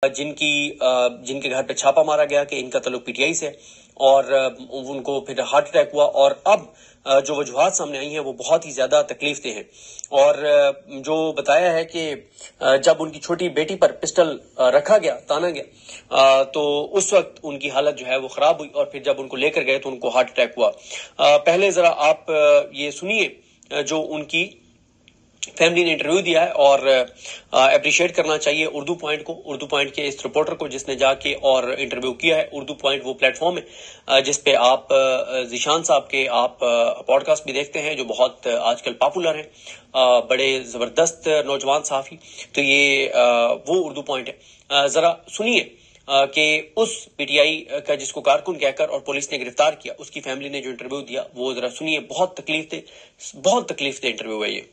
जिनके घर पे छापा मारा गया कि इनका ताल्लुक पीटीआई से, और उनको फिर हार्ट अटैक हुआ। और अब जो वजूहात सामने आई हैं वो बहुत ही ज्यादा तकलीफ दे हैं। और जो बताया है कि जब उनकी छोटी बेटी पर पिस्टल रखा गया, ताना गया, तो उस वक्त उनकी हालत जो है वो खराब हुई, और फिर जब उनको लेकर गए तो उनको हार्ट अटैक हुआ। पहले जरा आप ये सुनिए जो उनकी फैमिली ने इंटरव्यू दिया है, और अप्रिशिएट करना चाहिए उर्दू पॉइंट के इस रिपोर्टर को जिसने जाके और इंटरव्यू किया है। उर्दू पॉइंट वो प्लेटफॉर्म है जिस पे आप जीशान साहब के आप पॉडकास्ट भी देखते हैं जो बहुत आजकल पॉपुलर हैं, बड़े जबरदस्त नौजवान सहाफी। तो ये वो उर्दू पॉइंट है। जरा सुनिए कि उस पीटीआई का जिसको कारकुन कहकर और पुलिस ने गिरफ्तार किया, उसकी फैमिली ने जो इंटरव्यू दिया वो जरा सुनिए। बहुत तकलीफ दे इंटरव्यू है ये।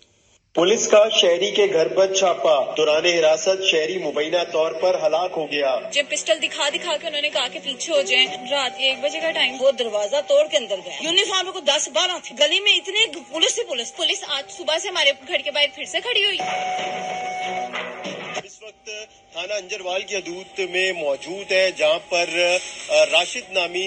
पुलिस का शहरी के घर पर छापा, दौरान हिरासत शहरी मुबैना तौर पर हलाक हो गया। जब पिस्टल दिखा के उन्होंने कहा कि पीछे हो जाएं, रात 1 बजे का टाइम, वो दरवाजा तोड़ के अंदर गया। यूनिफॉर्म को 10-12 थे, गली में इतने पुलिस आज सुबह से हमारे घर के बाहर फिर से खड़ी हुई। इस वक्त थाना अंजरवाल की हदूद में मौजूद है जहां पर राशिद नामी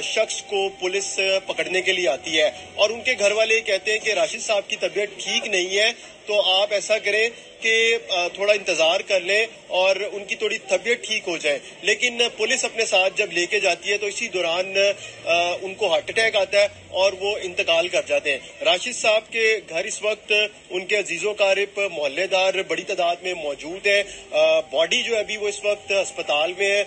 शख्स को पुलिस पकड़ने के लिए आती है, और उनके घर वाले कहते हैं कि राशिद साहब की तबीयत ठीक नहीं है, तो आप ऐसा करें कि थोड़ा इंतजार कर लें और उनकी थोड़ी तबीयत ठीक हो जाए। लेकिन पुलिस अपने साथ जब लेके जाती है तो इसी दौरान उनको हार्ट अटैक आता है और वो इंतकाल कर जाते हैं। राशिद साहब के घर इस वक्त उनके अजीजों कारिब मोहल्लेदार बड़ी तादाद में मौजूद है। बॉडी जो है अभी वो इस वक्त अस्पताल में है,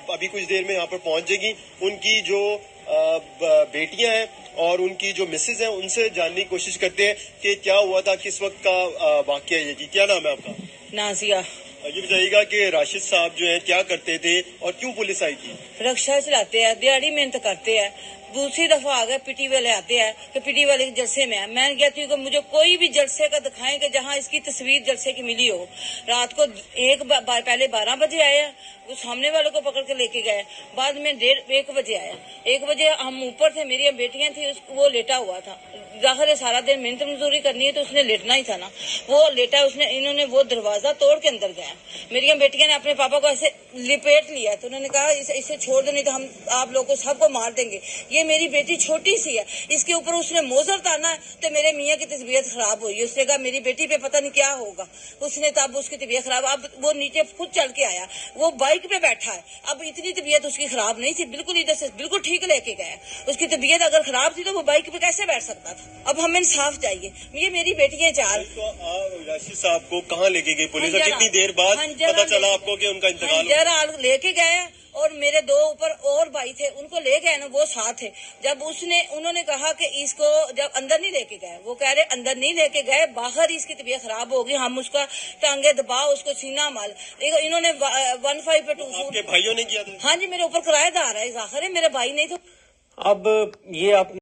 अभी कुछ देर में यहाँ पर पहुंच जाएगी। उनकी जो बेटियां हैं और उनकी जो मिसेज हैं उनसे जानने की कोशिश करते हैं कि क्या हुआ था, किस वक्त का वाकया है। जी क्या नाम है आपका? नाजिया। ये बताइएगा कि राशिद साहब जो है क्या करते थे और क्यों पुलिस आई थी? रक्षा चलाते हैं, दिहाड़ी मेहनत करते हैं। दूसरी दफा आ गए पीटी वाले आते हैं कि पीटी वाले के जलसे में है। मैं कहती हूँ कि मुझे कोई भी जलसे का दिखाएं कि जहाँ इसकी तस्वीर जलसे की मिली हो। रात को पहले 12 बजे आया, वो सामने वाले को पकड़ के लेके गए। बाद में 1:30 बजे आया। 1 बजे हम ऊपर थे, मेरी बेटियां थी, वो लेटा हुआ था। जाहिर है सारा दिन मेहनत मजदूरी करनी है तो उसने लेटना ही था ना, वो लेटा। इन्होंने वो दरवाजा तोड़ के अंदर गया। मेरी बेटियां ने अपने पापा को ऐसे लिपेट लिया, तो उन्होंने कहा इसे छोड़ दो नहीं तो हम आप लोगों को सबको मार देंगे। ये मेरी बेटी छोटी सी है, इसके ऊपर उसने मोजर ताना है तो मेरे मियाँ की तबीयत खराब हुई। उसने कहा मेरी बेटी पे पता नहीं क्या होगा, उसने तब उसकी तबीयत खराब। अब वो नीचे खुद चल के आया, वो बाइक पे बैठा है। अब इतनी तबीयत उसकी खराब नहीं थी, बिल्कुल इधर से बिल्कुल ठीक लेके गया। उसकी तबीयत अगर खराब थी तो वो बाइक पे कैसे बैठ सकता था? अब हमें इंसाफ चाहिए। ये मेरी बेटियां 4। तो राशिद साहब को कहाँ लेके गई पुलिस? कितनी देर बाद पता चला आपको कि उनका इंतकाल? लेके गए, और मेरे 2 ऊपर और भाई थे, उनको ले गए ना, वो साथ थे। जब उन्होंने कहा कि इसको जब अंदर नहीं लेके गए, वो कह रहे अंदर नहीं लेके गए, बाहर इसकी तबीयत खराब होगी, हम उसका टांगे दबा, उसको सीना माल। इन्होंने 15 पे 2 आपके भाइयों ने किया था? हाँ जी, मेरे ऊपर किराएदार है, जाहिर है मेरे भाई नहीं तो। अब ये आप